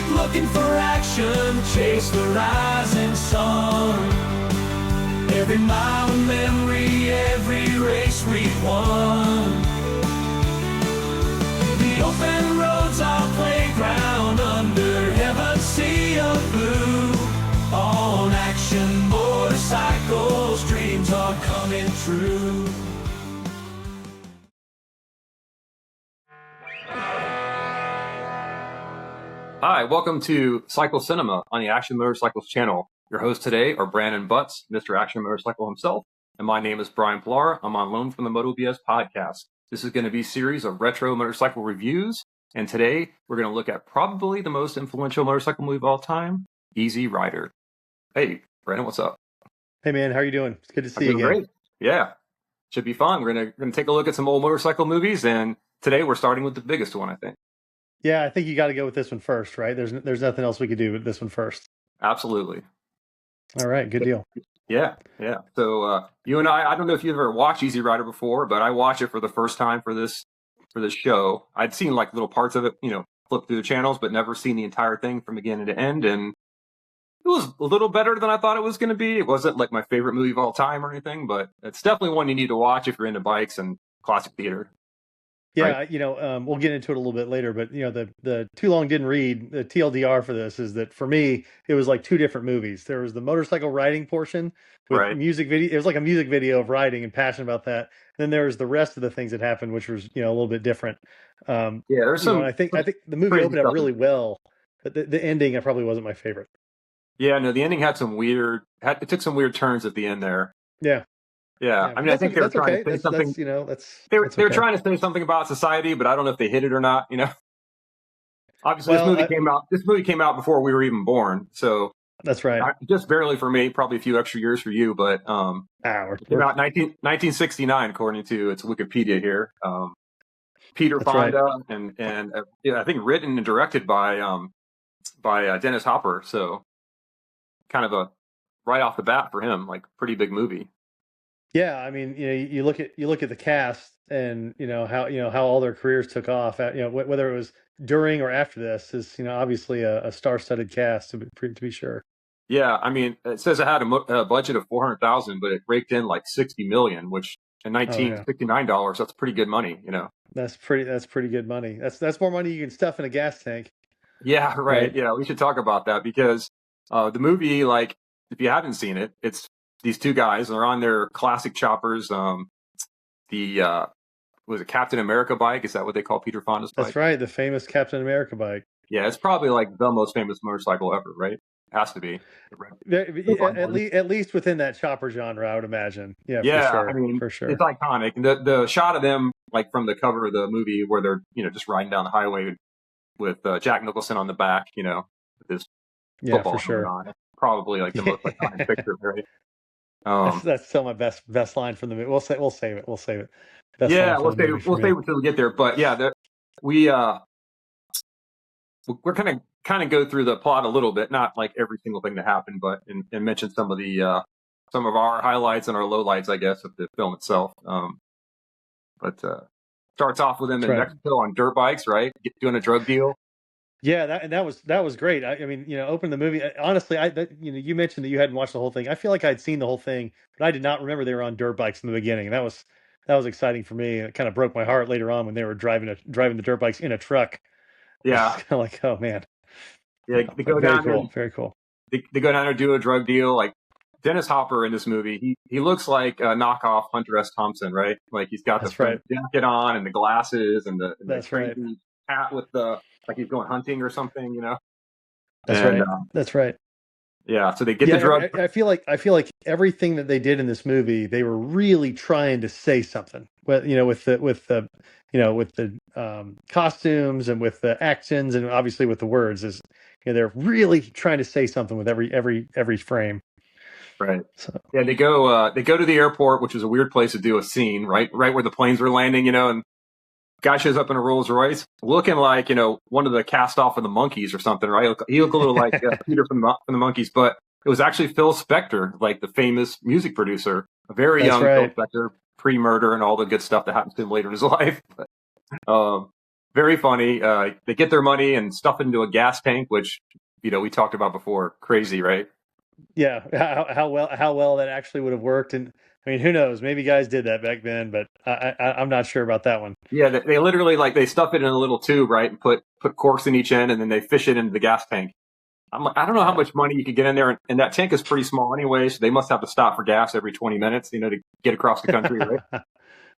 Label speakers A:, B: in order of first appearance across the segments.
A: Keep looking for action, chase the rising sun. Every mile of memory, every race we've won. The open road's our playground under heaven's sea of blue. On action motorcycles, dreams are coming true.
B: Hi, welcome to Cycle Cinema on the Action Motorcycles channel. Your hosts today are Brandon Butts, Mr. Action Motorcycle himself, and my name is Bryan Pullara. I'm on loan from the MotoBS Podcast. This is going to be a series of retro motorcycle reviews, and today we're going to look at probably the most influential motorcycle movie of all time, Easy Rider. Hey, Brandon, what's up?
C: Hey, man, how are you doing? It's good to see you again.
B: Great. Yeah, should be fun. We're going to take a look at some old motorcycle movies, and today we're starting with the biggest one, I think.
C: Yeah, I think you got to go with this one first, right? There's nothing else we could do with this one first. Absolutely. All right, good deal.
B: Yeah. So you and I don't know if you've ever watched Easy Rider before, but I watched it for the first time for this show. I'd seen like little parts of it, flip through the channels, but never seen the entire thing from beginning to end. And it was a little better than I thought it was going to be. It wasn't like my favorite movie of all time or anything, but it's definitely one you need to watch if you're into bikes and classic theater.
C: Yeah,
B: right?
C: We'll get into it a little bit later, but the Too Long Didn't Read, the TLDR for this is that for me, it was like two different movies. There was the motorcycle riding portion with music video. It was like a music video of riding and passion about that. And then there was the rest of the things that happened, which was, a little bit different.
B: There's some.
C: I think the movie opened up really well, but the ending probably wasn't my favorite.
B: Yeah, no, the ending had some it took some weird turns at the end there.
C: Yeah.
B: Yeah, I mean, I think they were trying to say something. They were trying to say something about society, but I don't know if they hit it or not. Obviously, this movie came out before we were even born, so
C: that's right.
B: Just barely for me, probably a few extra years for you, but it came out 1969 according to its Wikipedia here. Peter Fonda and I think written and directed by Dennis Hopper, so kind of a right off the bat for him, like pretty big movie.
C: Yeah, I mean, you look at the cast and how all their careers took off. Whether it was during or after this is obviously a star-studded cast to be sure. Yeah,
B: I mean, it says it had a budget of $400,000, but it raked in like $60 million, which in $1969, that's pretty good money.
C: That's pretty good money. That's more money you can stuff in a gas tank.
B: Yeah, right. Yeah, we should talk about that because the movie, like, if you haven't seen it, it's these two guys, they're on their classic choppers. Was it Captain America bike? Is that what they call Peter Fonda's bike?
C: That's right, the famous Captain America bike.
B: Yeah, it's probably like the most famous motorcycle ever, right? It has to be.
C: At least within that chopper genre, I would imagine. Yeah, for sure.
B: I mean,
C: for sure.
B: It's iconic. The shot of them, like from the cover of the movie, where they're just riding down the highway with Jack Nicholson on the back, with this football
C: for sure.
B: on. It's probably like the most iconic picture, right?
C: That's still my best line from the movie. We'll save it. We'll save it
B: until we get there. But yeah, we're kind of go through the plot a little bit, not like every single thing that happened, but and mention some of our highlights and our lowlights, I guess, of the film itself. But starts off with them in Mexico on dirt bikes, right? Doing a drug deal.
C: Yeah, that was great. I mean, open the movie. Honestly, you mentioned that you hadn't watched the whole thing. I feel like I'd seen the whole thing, but I did not remember they were on dirt bikes in the beginning. And that was exciting for me. It kind of broke my heart later on when they were driving the dirt bikes in a truck.
B: Yeah,
C: kind of like, oh man.
B: Yeah, they go down
C: there. Very cool.
B: They go down there, do a drug deal. Like Dennis Hopper in this movie, he looks like a knockoff Hunter S. Thompson, right? Like he's got the jacket on and the glasses and the crazy hat with like he's going hunting or something,
C: That's right.
B: Yeah, so they get the drug.
C: I feel like everything that they did in this movie, they were really trying to say something. With the costumes and with the actions and obviously with the words, they're really trying to say something with every frame.
B: Right. So. Yeah, they go to the airport, which is a weird place to do a scene, right where the planes were landing, and guy shows up in a Rolls Royce, looking like one of the cast off of the Monkees or something, right? He looked a little like Peter from the Monkees, but it was actually Phil Spector, like the famous music producer, a very young Phil Spector, pre-murder and all the good stuff that happens to him later in his life. But very funny. They get their money and stuff it into a gas tank, which we talked about before. Crazy, right?
C: Yeah, how well that actually would have worked, and I mean, who knows? Maybe guys did that back then, but I'm not sure about that one.
B: Yeah, they literally they stuff it in a little tube, right, and put corks in each end, and then they fish it into the gas tank. I'm like, I don't know how much money you could get in there, and that tank is pretty small anyway, so they must have to stop for gas every 20 minutes, to get across the country, right?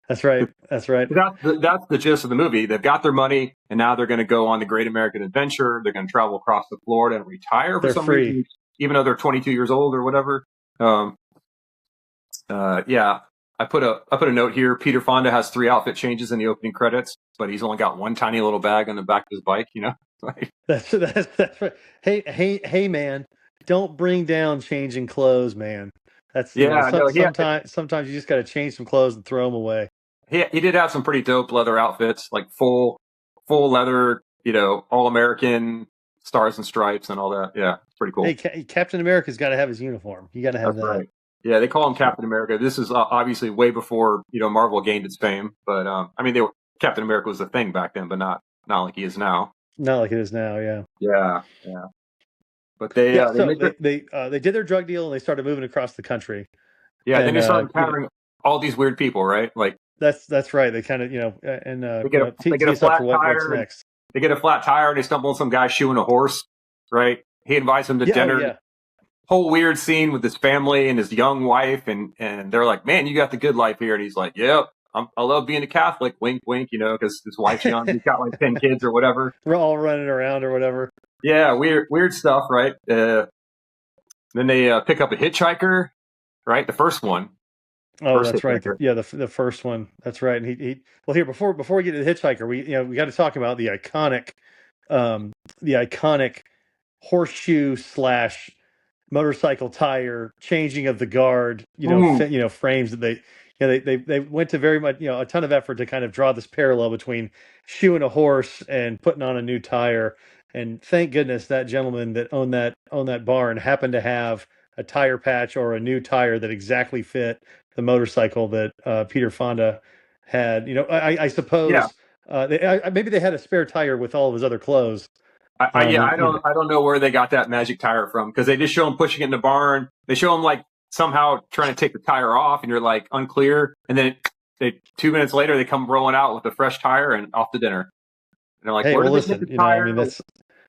C: That's right. That's right.
B: That's the gist of the movie. They've got their money, and now they're going to go on the Great American Adventure. They're going to travel across the Florida and retire for some reason, even though they're 22 years old or whatever. Yeah, I put a note here. Peter Fonda has 3 outfit changes in the opening credits, but he's only got one tiny little bag on the back of his bike.
C: That's right. Hey, man, don't bring down changing clothes, man. That's sometimes you just got to change some clothes and throw them away.
B: He did have some pretty dope leather outfits, like full leather, all American stars and stripes and all that. Yeah, it's pretty cool.
C: Hey, Captain America's got to have his uniform. You got to have that. Right.
B: Yeah, they call him Captain America. This is obviously way before Marvel gained its fame, but I mean, Captain America was a thing back then, but not like he is now.
C: Not like it is now. Yeah.
B: Yeah. But they
C: did their drug deal and they started moving across the country.
B: Yeah, then they started encountering all these weird people, right? Like
C: that's right. They kind of
B: they get a flat tire. Next. They get a flat tire and they stumble on some guy shoeing a horse, right? He invites them to dinner. Yeah. Whole weird scene with his family and his young wife, and they're like, "Man, you got the good life here." And he's like, "Yep, I love being a Catholic." Wink, wink. Because his wife's young. He's got like 10 kids or whatever.
C: We're all running around or whatever.
B: Yeah, weird stuff, right? Then they pick up a hitchhiker, right? The first one.
C: Oh, that's right. Yeah, the first one. That's right. And he well, here before we get to the hitchhiker, we got to talk about the iconic horseshoe / motorcycle tire changing of the guard. Frames that they went to very much a ton of effort to kind of draw this parallel between shoeing a horse and putting on a new tire. And thank goodness that gentleman that owned that barn happened to have a tire patch or a new tire that exactly fit the motorcycle that Peter Fonda had. I suppose maybe they had a spare tire with all of his other clothes.
B: I don't know where they got that magic tire from, because they just show him pushing it in the barn. They show him like somehow trying to take the tire off, and you're like unclear. And then 2 minutes later, they come rolling out with a fresh tire and off to dinner. And they're like,
C: "Hey, well, listen,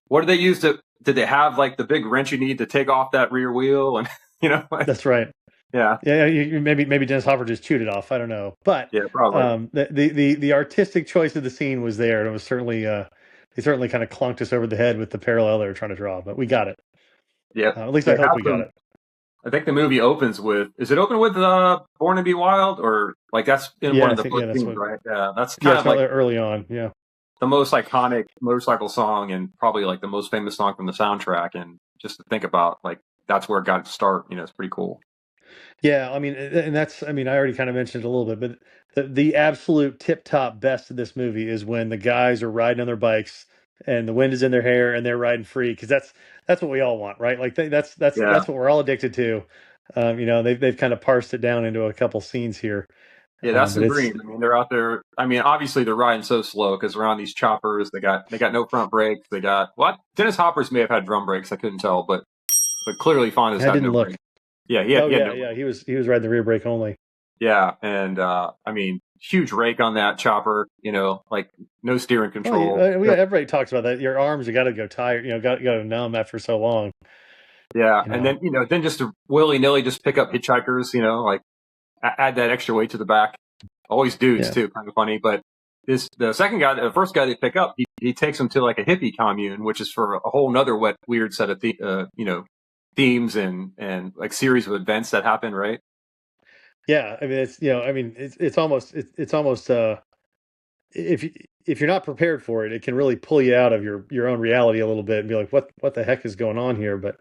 B: what did they use to? Did they have like the big wrench you need to take off that rear wheel?" And
C: that's right.
B: Yeah.
C: Maybe Dennis Hopper just chewed it off. I don't know, but
B: yeah, probably.
C: The artistic choice of the scene was there, and it was certainly they certainly kind of clunked us over the head with the parallel they were trying to draw, but we got it.
B: Yeah,
C: at least I hope we got it.
B: I think the movie opens with. Is it open with "Born to Be Wild," or like that's in one of the first scenes, right? Yeah, that's kind of like
C: early on. Yeah,
B: the most iconic motorcycle song and probably like the most famous song from the soundtrack. And just to think about, like, that's where it got to start. It's pretty cool.
C: Yeah, I mean, and that's, I already kind of mentioned it a little bit, but the absolute tip-top best of this movie is when the guys are riding on their bikes and the wind is in their hair and they're riding free, because that's what we all want, right? Like that's what we're all addicted to. They've kind of parsed it down into a couple scenes here.
B: Yeah, that's the dream. I mean, they're out there. I mean, obviously they're riding so slow because they're on these choppers. They got no front brakes. They got what? Dennis Hopper's may have had drum brakes. I couldn't tell, but clearly Fonda's had no brakes. Yeah,
C: he was riding the rear brake only.
B: Yeah, and I mean, huge rake on that chopper. Like no steering control.
C: Everybody talks about that. Your arms, you got to go tired. Got to numb after so long.
B: Yeah, and then then just to willy nilly just pick up hitchhikers. Like add that extra weight to the back. Always dudes too, kind of funny. But the first guy they pick up, he takes them to like a hippie commune, which is for a whole nother weird set of themes and like series of events that happen, right?
C: Yeah, I mean, it's almost if you're not prepared for it, it can really pull you out of your own reality a little bit and be like, what the heck is going on here? But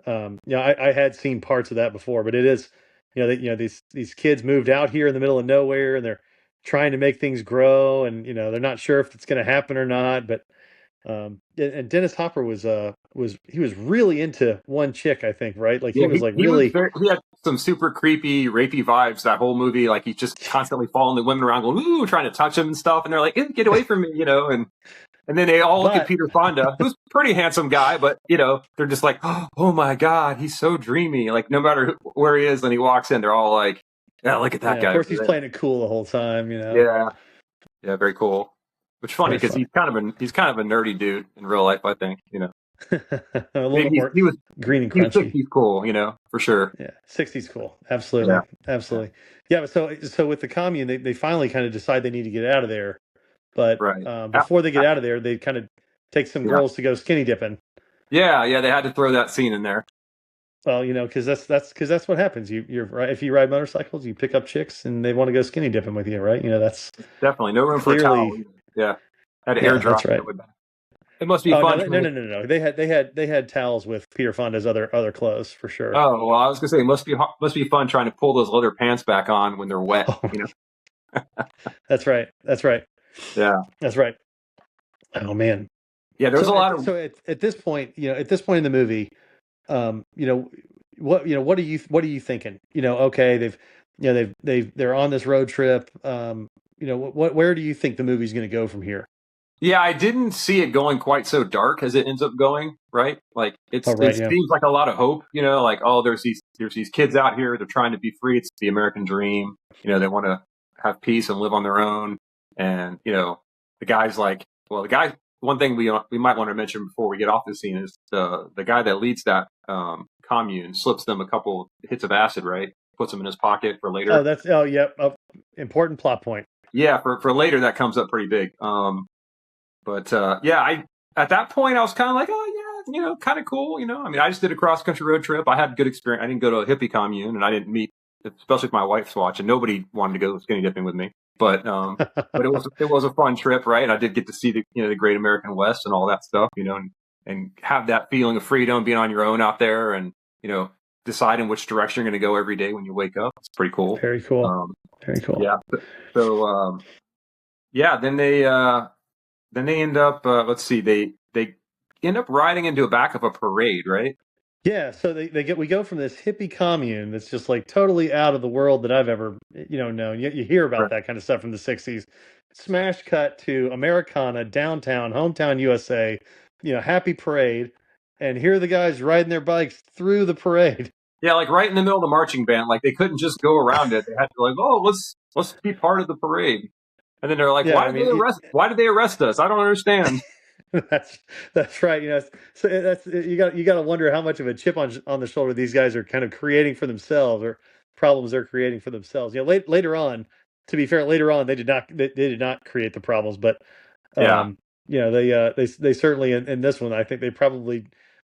C: I had seen parts of that before, but it is these kids moved out here in the middle of nowhere and they're trying to make things grow, and they're not sure if it's going to happen or not. But and Dennis Hopper was really into one chick, I think, right? Like he was
B: some super creepy, rapey vibes, that whole movie. Like he's just constantly following the women around going, ooh, trying to touch them and stuff. And they're like, get away from me, and then they all look at Peter Fonda, who's a pretty handsome guy, but, they're just like, oh my God, he's so dreamy. Like no matter where he is when he walks in, they're all like, yeah, look at that guy.
C: Of course, he's playing it cool the whole time,
B: Yeah. Yeah, very cool. Which is funny because he's kind of a nerdy dude in real life, I think,
C: A little more
B: he was
C: green and crunchy.
B: He's cool, for sure.
C: Yeah, 60s cool. Absolutely.
B: Yeah.
C: Absolutely. Yeah, but so with the commune, they finally kind of decide they need to get out of there. But before they get out of there, they kind of take some girls to go skinny dipping.
B: Yeah, they had to throw that scene in there.
C: Well, because that's what happens. You're right. If you ride motorcycles, you pick up chicks, and they want to go skinny dipping with you, right? That's
B: definitely no room for a towel. Yeah, had an air drop.
C: That's right.
B: It must be fun.
C: No. They had towels with Peter Fonda's other clothes for sure.
B: Oh well, I was gonna say it must be fun trying to pull those leather pants back on when they're wet.
C: That's right.
B: Yeah,
C: that's right. Oh man.
B: Yeah, there's a lot of.
C: So at this point, in the movie, what are you thinking? Okay, they're on this road trip. Where do you think the movie's going to go from here?
B: Yeah, I didn't see it going quite so dark as it ends up going, right? Like it seems like a lot of hope, like, oh, there's these kids out here, they're trying to be free. It's the American dream. They want to have peace and live on their own. And, the guy's like, well, one thing we might want to mention before we get off the scene is the guy that leads that commune slips them a couple hits of acid, right? Puts them in his pocket for later.
C: Important plot point.
B: Yeah, for later that comes up pretty big. But I at that point I was kind of like, oh yeah, kind of cool. I mean, I just did a cross country road trip. I had a good experience. I didn't go to a hippie commune, and I didn't meet, especially with my wife's watch, and nobody wanted to go skinny dipping with me. But it was a fun trip, right? And I did get to see the great American West and all that stuff, and have that feeling of freedom, being on your own out there, and deciding which direction you're going to go every day when you wake up. It's pretty cool.
C: Very cool. Very cool.
B: Yeah. So then they end up. Let's see. They end up riding into the back of a parade, right?
C: Yeah, so we go from this hippie commune that's just like totally out of the world that I've ever known. You hear about that kind of stuff from the 60s. Smash cut to Americana, downtown, hometown USA, happy parade, and here are the guys riding their bikes through the parade.
B: Yeah, like right in the middle of the marching band. Like they couldn't just go around it. They had to like, oh, let's be part of the parade. And then they're like, why did they arrest us? I don't understand.
C: That's right. So that's you got to wonder how much of a chip on the shoulder these guys are kind of creating for themselves, or problems they're creating for themselves. Later on, to be fair, they did not create the problems, but they certainly in this one, I think they probably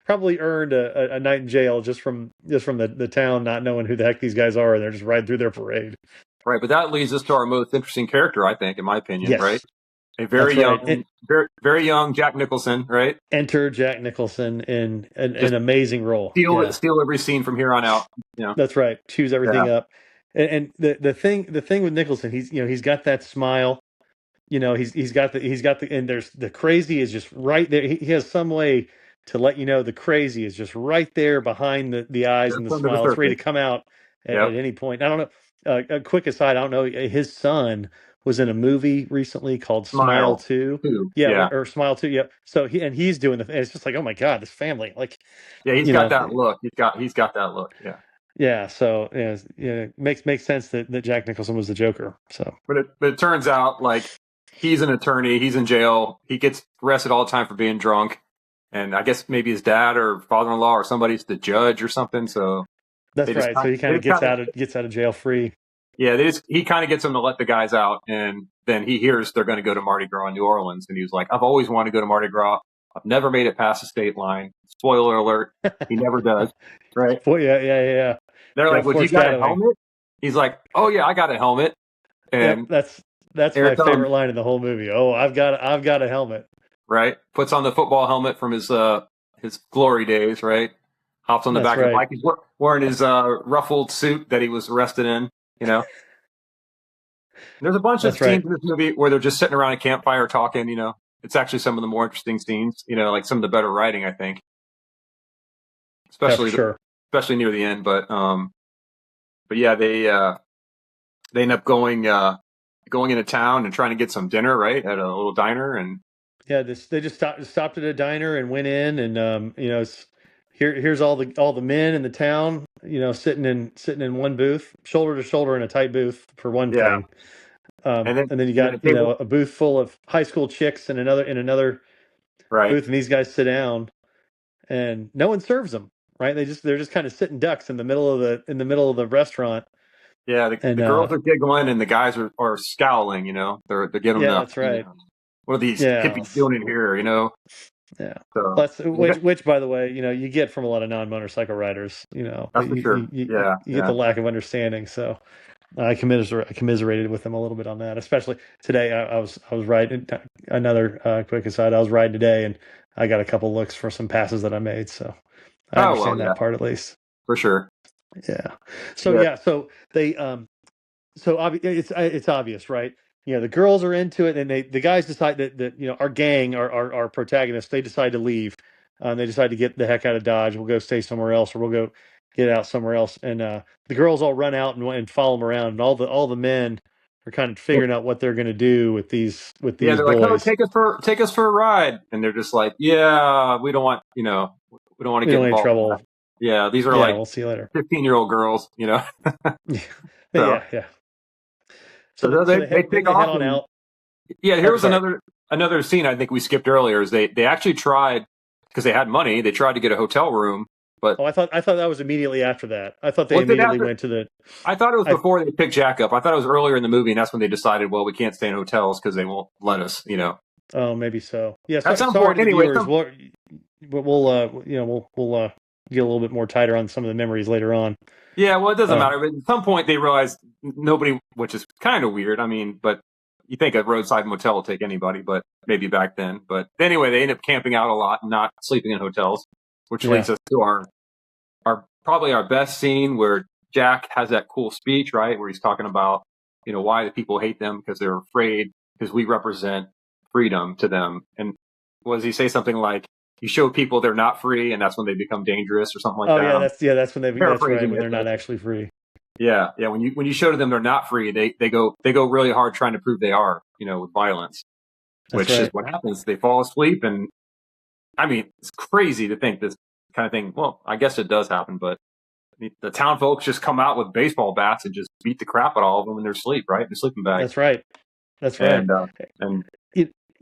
C: earned a night in jail just from the town not knowing who the heck these guys are, and they're just riding through their parade.
B: Right, but that leads us to our most interesting character, I think, in my opinion.
C: Yes.
B: Right. A very young, very young Jack Nicholson, right?
C: Enter Jack Nicholson in an amazing role.
B: Steal every scene from here on out.
C: That's right. Chews everything up. And the thing with Nicholson, he's got that smile. He's got the and there's the crazy is just right there. He has some way to let you know the crazy is just right there behind the eyes and the smile. It's ready to come out at any point. I don't know. A quick aside, I don't know. His son was in a movie recently called Smile 2. Yeah, or Smile 2. Yeah. So he's doing it's just like, oh my God, this family. Like,
B: yeah, he's got that look. He's got that look. Yeah.
C: Yeah. So makes sense that Jack Nicholson was the Joker. So,
B: but it turns out like he's an attorney. He's in jail. He gets arrested all the time for being drunk, and I guess maybe his dad or father-in-law or somebody's the judge or something. So
C: that's right. So he kind of gets out of jail free.
B: Yeah, he kind of gets them to let the guys out, and then he hears they're going to go to Mardi Gras in New Orleans, and he was like, I've always wanted to go to Mardi Gras. I've never made it past the state line. Spoiler alert, he never does. Right?
C: Yeah.
B: They're like, well, you got a helmet? He's like, oh yeah, I got a helmet. And
C: that's my favorite line in the whole movie. Oh, I've got a helmet.
B: Right? Puts on the football helmet from his glory days, right? Hops on the back of the bike. He's wearing his ruffled suit that he was arrested in. There's a bunch of scenes in this movie where they're just sitting around a campfire talking. It's actually some of the more interesting scenes. Like some of the better writing, I think, especially near the end. But yeah, they end up going into town and trying to get some dinner, right, at a little diner, and
C: Yeah, they just stopped at a diner and went in, and here's all the men in the town, sitting in one booth, shoulder to shoulder in a tight booth for one
B: yeah,
C: thing.
B: and then
C: And then you
B: and then
C: got
B: the table,
C: a booth full of high school chicks in another
B: right?
C: booth, and these guys sit down, and no one serves them. Right? They're just kind of sitting ducks in the middle of the restaurant.
B: Yeah,
C: And
B: the girls are giggling and the guys are scowling. They're giving
C: yeah,
B: them
C: that's right.
B: what are these
C: Yeah,
B: hippies doing in here?
C: yeah.
B: So
C: Plus, which by the way, you get from a lot of non-motorcycle riders.
B: that's for sure. Yeah,
C: You get
B: yeah.
C: the lack of understanding. So I commiserated with them a little bit on that. Especially today, I was riding. Another quick aside, I was riding today, and I got a couple looks for some passes that I made. So I
B: Oh well,
C: understand
B: yeah,
C: that part at least.
B: for sure.
C: Yeah. So
B: Yeah.
C: yeah. So they it's obvious, right? The girls are into it, and the guys decide that our gang, our protagonists, they decide to leave. They decide to get the heck out of Dodge. We'll go stay somewhere else, or we'll go get out somewhere else. And the girls all run out and follow them around, and all the men are kind of figuring out what they're going to do with these
B: Yeah, they're like, "Oh,
C: boys.
B: take us for a ride," and they're just like, "Yeah, we don't want we don't want to
C: We
B: get
C: don't want any
B: involved in
C: trouble.
B: that." Yeah, these are
C: Yeah,
B: like
C: we'll see you later.
B: 15-year-old girls. So
C: Yeah.
B: so
C: So
B: they
C: they
B: take
C: head
B: off
C: on
B: and
C: out.
B: yeah, here
C: Oh,
B: was
C: sorry.
B: another scene I think we skipped earlier. Is they actually tried because they had money. They tried to get a hotel room, but
C: Oh, I thought that was immediately after that. I thought they
B: was it
C: immediately
B: after?
C: went to the.
B: I thought it was
C: I
B: before they picked Jack up. I thought it was earlier in the movie, and that's when they decided, well, we can't stay in hotels because they won't let us.
C: Oh, maybe so. Yeah.
B: At some
C: Sorry
B: point,
C: to the
B: anyway.
C: viewers. We'll get a little bit more tighter on some of the memories later on.
B: Yeah, well, it doesn't
C: Um,
B: matter. But at some point, they realized nobody, which is kind of weird. I mean, but you think a roadside motel will take anybody, but maybe back then. But anyway, they end up camping out a lot and not sleeping in hotels, which
C: Yeah.
B: leads us to our probably our best scene where Jack has that cool speech, right, where he's talking about why the people hate them because they're afraid because we represent freedom to them. And does he say something like, "You show people they're not free, and that's when they become dangerous," or something like that?
C: That's when that's right, when
B: Paraphrasing it,
C: they're not actually free.
B: yeah. When you show to them they're not free, they go really hard trying to prove they are, with violence,
C: That's
B: which is
C: right.
B: what happens. They fall asleep, and I mean, it's crazy to think this kind of thing. Well, I guess it does happen, but the town folks just come out with baseball bats and just beat the crap out of all of them in their sleep, right? In their sleeping bag.
C: That's right. That's right.
B: And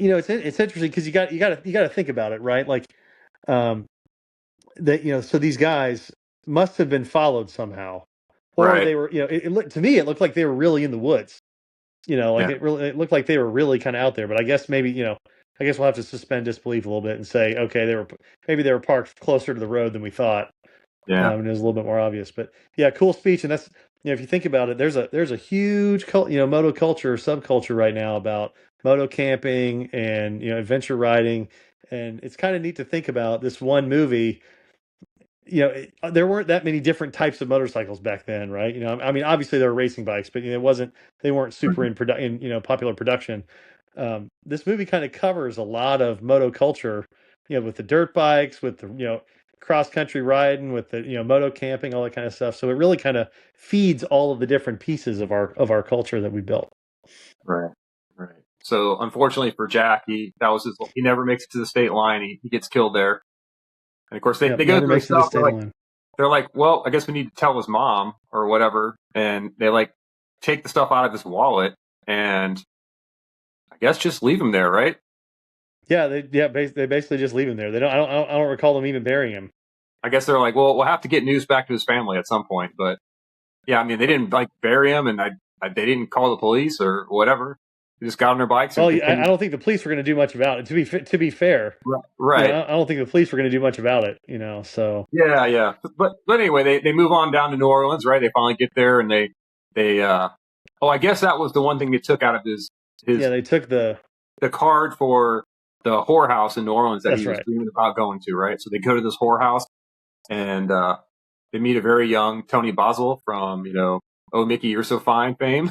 C: It's interesting because you got to think about it, right? Like, that so these guys must have been followed somehow, or
B: right,
C: they were. It looked to me, it looked like they were really in the woods. Like
B: yeah,
C: it looked like they were really kind of out there. But I guess maybe I guess we'll have to suspend disbelief a little bit and say, okay, maybe they were parked closer to the road than we thought.
B: yeah,
C: And it was a little bit more obvious. But yeah, cool speech. And that's if you think about it, there's a huge moto culture subculture right now about moto camping and adventure riding, and it's kind of neat to think about this one movie. There weren't that many different types of motorcycles back then, right? I mean, obviously there were racing bikes, but they weren't super in popular production. This movie kind of covers a lot of moto culture, with the dirt bikes, with the cross country riding, with the moto camping, all that kind of stuff. So it really kind of feeds all of the different pieces of our culture that we built.
B: right, right. So unfortunately for Jack, he never makes it to the state line. He gets killed there. And of course, they go
C: Never
B: through
C: makes it to the
B: stuff.
C: state line.
B: They're like, well, I guess we need to tell his mom or whatever. And they take the stuff out of his wallet and I guess just leave him there, right?
C: Yeah, they basically just leave him there. They don't. I don't recall them even burying him.
B: I guess they're like, well, we'll have to get news back to his family at some point. But yeah, I mean, they didn't bury him, and they didn't call the police or whatever. They just got on their bikes. And
C: I don't think the police were going to do much about it. To be fair,
B: right?
C: I don't think the police were going to do much about it. So
B: yeah. But anyway, they move on down to New Orleans, right? They finally get there, and they I guess that was the one thing they took out of his
C: they took the
B: card for the whorehouse in New Orleans that
C: That's
B: he was
C: right.
B: dreaming about going to, right? So they go to this whorehouse, and they meet a very young Tony Basil from Oh Mickey, You're So Fine fame.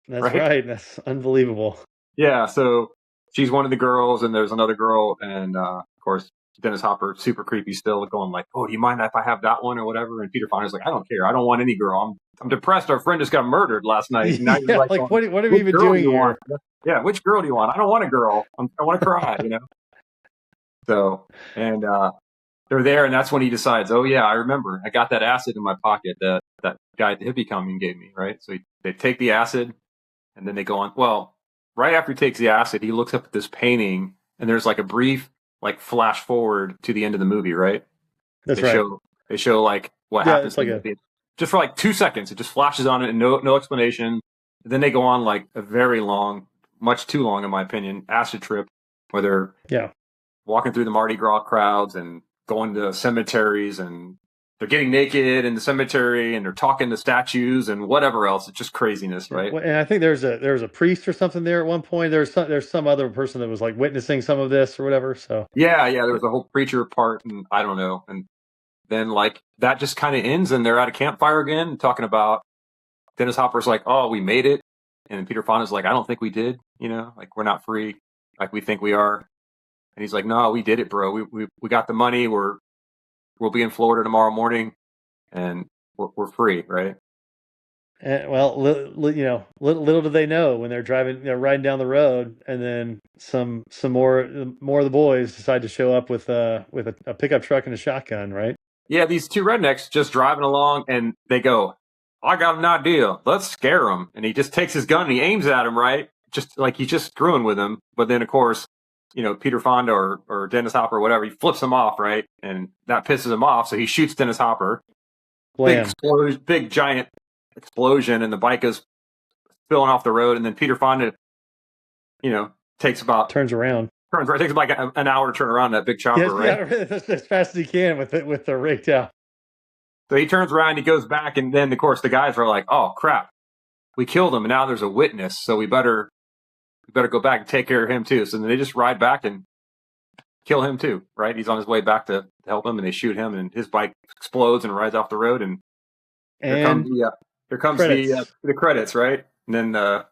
C: That's right. That's unbelievable.
B: Yeah, so she's one of the girls, and there's another girl, and of course Dennis Hopper, super creepy still, going like, "Oh, do you mind if I have that one or whatever?" And Peter Fonda's like, "I don't care. I don't want any girl. I'm depressed. Our friend just got murdered last night." And now you're
C: Yeah,
B: like,
C: like
B: going,
C: what are we
B: "Which
C: even
B: girl do
C: doing
B: you
C: here?
B: want?" Yeah, which girl do you want? I don't want a girl. I want to cry, So, and they're there, and that's when he decides, "Oh yeah, I remember. I got that acid in my pocket that guy at the hippie commune gave me, right?" So they take the acid, and then they go on. Well, right after he takes the acid, he looks up at this painting, and there's like a brief like flash forward to the end of the movie, right?
C: That's
B: They
C: right.
B: show like what
C: Yeah,
B: happens
C: it's like
B: just for like 2 seconds. It just flashes on it and no explanation. And then they go on like a very long, much too long in my opinion, acid trip where they're
C: yeah.
B: walking through the Mardi Gras crowds and going to cemeteries, and they're getting naked in the cemetery, and they're talking to statues and whatever else. It's just craziness, right?
C: And I think there's a priest or something there at one point. There's some other person that was like witnessing some of this or whatever. So
B: Yeah, there was a whole preacher part, and I don't know. And then like that just kind of ends, and they're at a campfire again talking about Dennis Hopper's like, "Oh, we made it," and Peter Fonda's like, "I don't think we did. Like we're not free, like we think we are." And he's like, "No, we did it, bro. We got the money. We'll be in Florida tomorrow morning, and we're free, right?"
C: and, well, little do they know when they're riding down the road, and then some more of the boys decide to show up with a pickup truck and a shotgun, right?
B: Yeah, these two rednecks just driving along, and they go, "I got an idea. Let's scare him." And he just takes his gun and he aims at him, right? Just like he's just screwing with him. But then, of course, Peter Fonda or Dennis Hopper or whatever, he flips him off, right? And that pisses him off. So he shoots Dennis Hopper.
C: Blam.
B: Big giant explosion, and the bike is spilling off the road. And then Peter Fonda, takes
C: turns around.
B: It takes him like an hour to turn around that big chopper, right?
C: Yeah, as fast as he can with the raked out.
B: So he turns around, he goes back, and then of course the guys are like, "Oh crap, we killed him, and now there's a witness, so we better go back and take care of him too." So then they just ride back and kill him too, right? He's on his way back to help him, and they shoot him, and his bike explodes and rides off the road, and here comes the credits, right? And then the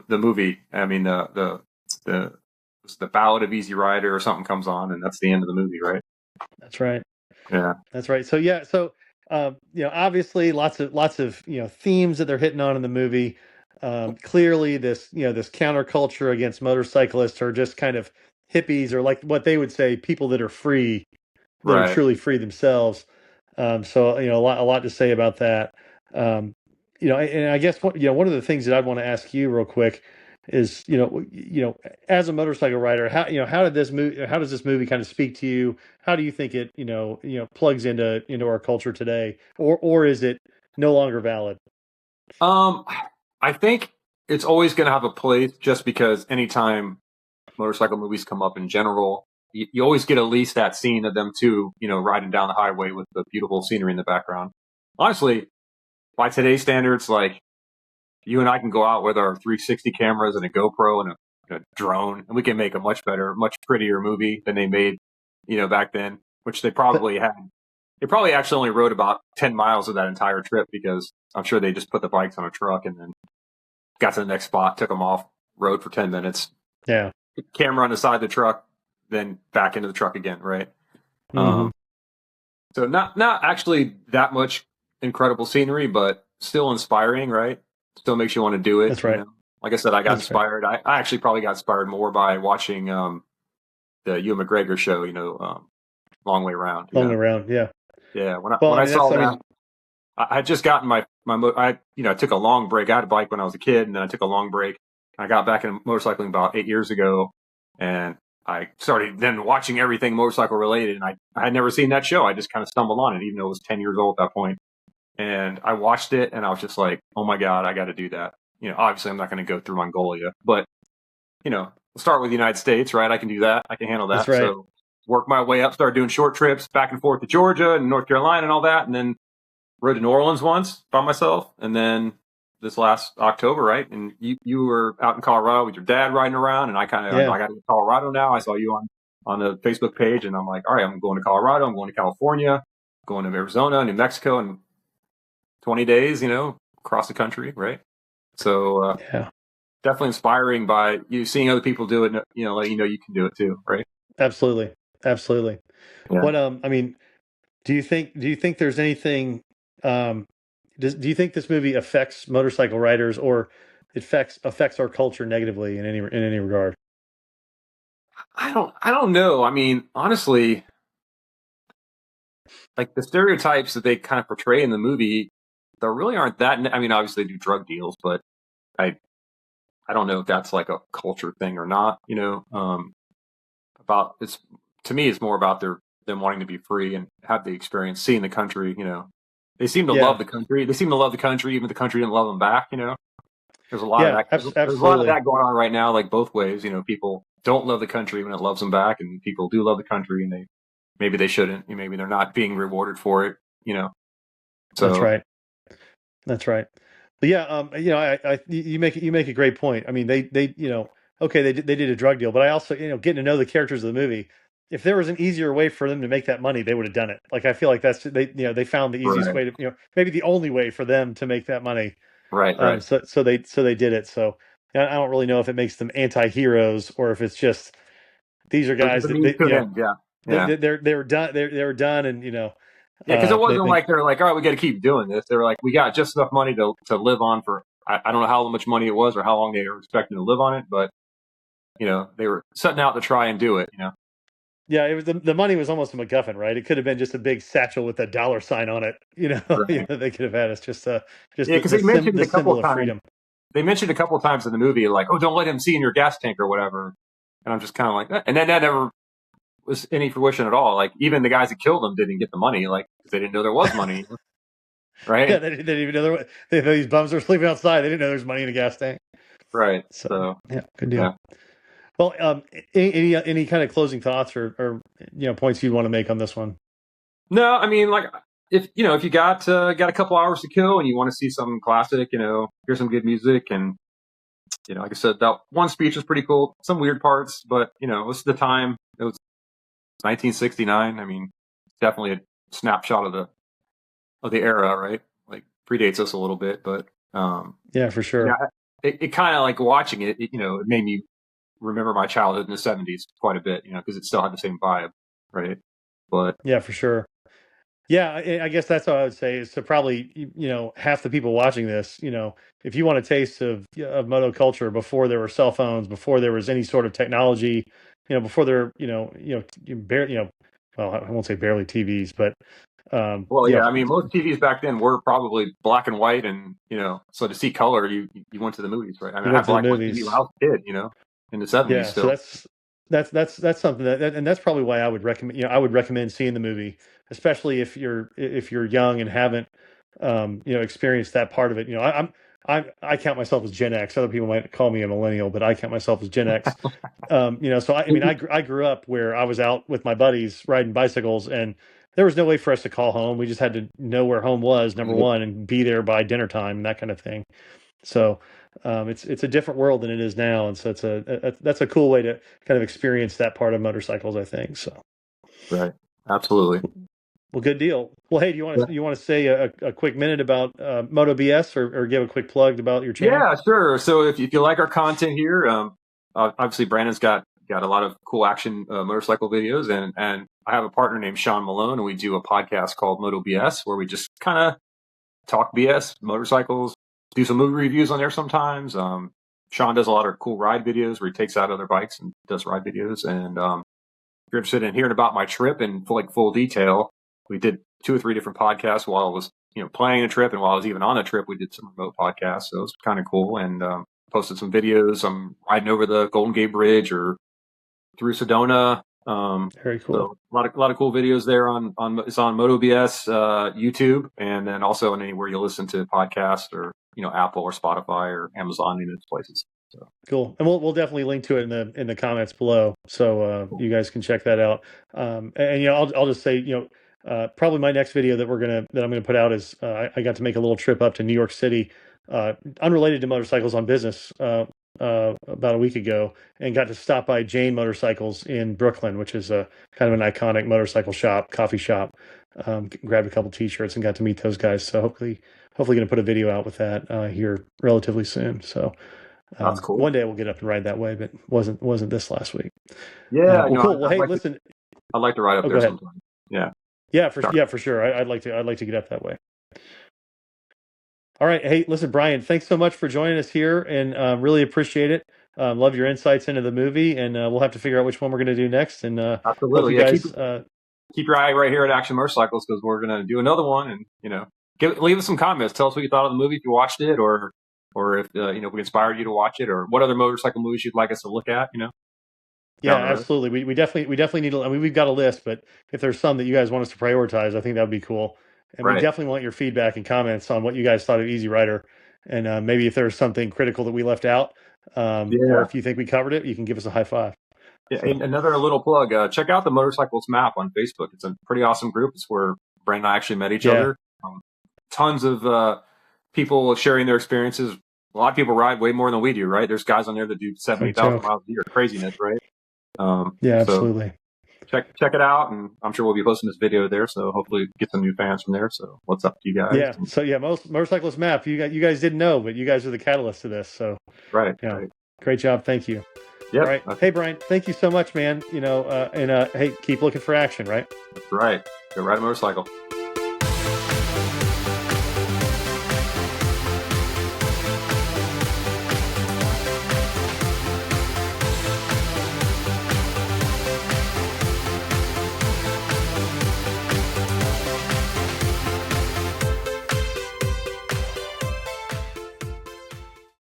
B: movie, I mean the Ballad of Easy Rider or something comes on, and that's the end of the movie, right?
C: That's right.
B: Yeah,
C: that's right. So obviously lots of themes that they're hitting on in the movie. Clearly, this counterculture against motorcyclists are just kind of hippies, or like what they would say, people that are free, that are truly free themselves. So a lot to say about that. And I guess one of the things that I'd want to ask you real quick is, as a motorcycle rider, how does this movie kind of speak to you? How do you think it plugs into our culture today, or is it no longer valid?
B: I think it's always going to have a place, just because anytime motorcycle movies come up in general, you always get at least that scene of them two, riding down the highway with the beautiful scenery in the background. Honestly, by today's standards, like, you and I can go out with our 360 cameras and a GoPro and a drone, and we can make a much better, much prettier movie than they made, back then, which they probably had. They probably actually only rode about 10 miles of that entire trip, because I'm sure they just put the bikes on a truck and then got to the next spot, took them off, rode for 10 minutes.
C: Yeah.
B: Camera on the side of the truck, then back into the truck again, right?
C: Mm-hmm.
B: So not actually that much incredible scenery, but still inspiring, right? Still makes you want to do it.
C: That's right.
B: Like I said, I got inspired. Right. I actually probably got inspired more by watching the Ewan McGregor show, Long Way Round.
C: Long Way Round, yeah.
B: Yeah, when I saw that, I had just gotten my I took a long break. I had a bike when I was a kid, and then I took a long break. I got back into motorcycling about 8 years ago, and I started then watching everything motorcycle related, and I had never seen that show. I just kind of stumbled on it, even though it was 10 years old at that point. And I watched it, and I was just like, "Oh my God, I got to do that." Obviously I'm not going to go through Mongolia, but we'll start with the United States, right? I can do that. I can handle that. That's right. So work my way up, start doing short trips back and forth to Georgia and North Carolina and all that, and then rode to New Orleans once by myself, and then this last October, right? And you were out in Colorado with your dad riding around, and I got to go to Colorado now. I saw you on the Facebook page, and I'm like, all right, I'm going to Colorado, I'm going to California, going to Arizona, New Mexico, and 20 days, across the country, right? So definitely inspiring by you seeing other people do it, letting you know you can do it too, right?
C: Absolutely. absolutely.
B: Yeah.
C: What I mean, do you think there's anything? Do you think this movie affects motorcycle riders, or it affects our culture negatively in any regard?
B: I don't know. I mean, honestly, like the stereotypes that they kind of portray in the movie, there really aren't that. I mean, obviously they do drug deals, but I I don't know if that's like a culture thing or not. About it's to me, it's more about them wanting to be free and have the experience, seeing the country. They seem to love
C: Yeah,
B: the country. They seem to love the country, even if the country didn't love them back. There's a lot of
C: yeah,
B: that. There's a lot of
C: absolutely.
B: that going on right now, like both ways. People don't love the country when it loves them back, and people do love the country, and maybe they shouldn't. Maybe they're not being rewarded for it.
C: That's
B: So
C: right. That's right. But yeah, you make a great point. I mean, okay, they did a drug deal, but I also, getting to know the characters of the movie. If there was an easier way for them to make that money, they would have done it. Like I feel like they found the easiest
B: right,
C: way to, maybe the only way for them to make that money.
B: right.
C: So they did it. So I don't really know if it makes them anti-heroes or if it's just these are
B: It was just
C: guys
B: a
C: that
B: means to an end. Yeah, yeah.
C: they were done. They were done, and
B: Yeah, because it wasn't
C: they
B: like they're like, all right, we got to keep doing this. They were like, we got just enough money to live on for. I don't know how much money it was or how long they were expecting to live on it, but they were setting out to try and do it.
C: Yeah, it was the money was almost a MacGuffin, right? It could have been just a big satchel with a dollar sign on it.
B: Right.
C: They could have had us just
B: Yeah, because they mentioned it
C: the
B: a couple
C: symbol
B: of
C: of
B: times.
C: freedom.
B: They mentioned a couple of times in the movie, like, oh, don't let him see in your gas tank or whatever. And I'm just kind of like, and then that never was any fruition at all. Like, even the guys that killed him didn't get the money, like, because they didn't know there was money,
C: Yeah,
B: right?
C: they didn't even know these bums were sleeping outside. They didn't know there was money in a gas tank.
B: Right.
C: So
B: So,
C: yeah, good deal.
B: yeah.
C: Well, any kind of closing thoughts or points you'd want to make on this one?
B: No, I mean, like, if you got a couple hours to kill and you want to see something classic, hear some good music, and like I said, that one speech was pretty cool. Some weird parts, but it was the time. It was 1969. I mean, definitely a snapshot of the era, right? Like predates us a little bit, but
C: Yeah, for
B: yeah,
C: sure.
B: it kind of like watching it. It made me remember my childhood in the 70s quite a bit, because it still had the same vibe, right? But
C: Yeah, for sure. Yeah, I guess that's what I would say is to probably, half the people watching this, if you want a taste of moto culture before there were cell phones, before there was any sort of technology, before there, you barely, well, I won't say barely TVs, but,
B: well, yeah, I mean, most TVs back then were probably black and white, and so to see color, you went to the movies, right? I mean,
C: you
B: I
C: went
B: had
C: to the
B: black and white TV when
C: movies.
B: I was a kid, in the 70s
C: Yeah, so
B: still.
C: that's something and that's probably why I would recommend, I would recommend seeing the movie, especially if you're young and haven't, experienced that part of it. I count myself as Gen X. Other people might call me a millennial, but I count myself as Gen X. So I mean, I grew up where I was out with my buddies riding bicycles, and there was no way for us to call home. We just had to know where home was, number one, and be there by dinner time and that kind of thing. So it's a different world than it is now, and so that's a cool way to kind of experience that part of motorcycles, I think. So,
B: Right. Absolutely.
C: well, good deal. Well, hey, do
B: Yeah.
C: you want to say a quick minute about MotoBS or give a quick plug about your channel?
B: Yeah, sure. So if you like our content here, obviously Brandon's got a lot of cool action motorcycle videos, and I have a partner named Sean Malone, and we do a podcast called MotoBS, where we just kind of talk BS, motorcycles, do some movie reviews on there sometimes. Sean does a lot of cool ride videos where he takes out other bikes and does ride videos. And if you're interested in hearing about my trip in full detail, we did 2 or 3 different podcasts while I was planning a trip, and while I was even on the trip, we did some remote podcasts. So it was kind of cool, and posted some videos. I'm riding over the Golden Gate Bridge or through Sedona.
C: Very cool.
B: So a lot of cool videos there it's on MotoBS YouTube, and then also on anywhere you listen to podcasts, or Apple or Spotify or Amazon, any of those places. So
C: Cool, and we'll definitely link to it in the comments below, so you guys can check that out. And I'll just say, probably my next video that I'm gonna put out is I got to make a little trip up to New York City, unrelated to motorcycles, on business, about a week ago, and got to stop by Jane Motorcycles in Brooklyn, which is a kind of an iconic motorcycle coffee shop. Grabbed a couple T-shirts and got to meet those guys. So hopefully going to put a video out with that here relatively soon. So.
B: that's cool.
C: One day we'll get up and ride that way, but wasn't this last week.
B: Yeah,
C: Well, cool. Well,
B: I'd
C: hey,
B: like
C: listen.
B: I'd like to ride up
C: Oh,
B: there
C: go ahead.
B: sometime. Yeah.
C: Yeah, for sure. I'd like to get up that way. All right. Hey, listen, Bryan, thanks so much for joining us here, and really appreciate it. Love your insights into the movie, and we'll have to figure out which one we're going to do next. And hope you guys
B: keep your eye right here at Action Motorcycles, because we're going to do another one. And leave us some comments. Tell us what you thought of the movie if you watched it, or if if we inspired you to watch it, or what other motorcycle movies you'd like us to look at.
C: Yeah, absolutely. We definitely need to. I mean, we've got a list, but if there's some that you guys want us to prioritize, I think that would be cool. And we definitely want your feedback and comments on what you guys thought of Easy Rider, and maybe if there's something critical that we left out, or if you think we covered it, you can give us a high five.
B: Yeah, so. Another little plug. Check out the Motorcycles Map on Facebook. It's a pretty awesome group. It's where Brent and I actually met each other. Tons of people sharing their experiences. A lot of people ride way more than we do, right? There's guys on there that do 70,000 miles a year. Craziness, right?
C: Yeah, absolutely.
B: So check it out, and I'm sure we'll be posting this video there, so hopefully get some new fans from there. So what's up to you guys?
C: Yeah. So Motorcyclist Map. You guys didn't know, but you guys are the catalyst to this. So
B: right.
C: Great job. Thank you.
B: Yeah.
C: All right. Hey, Bryan, thank you so much, man. And hey, keep looking for action, right?
B: That's right. Go ride a motorcycle.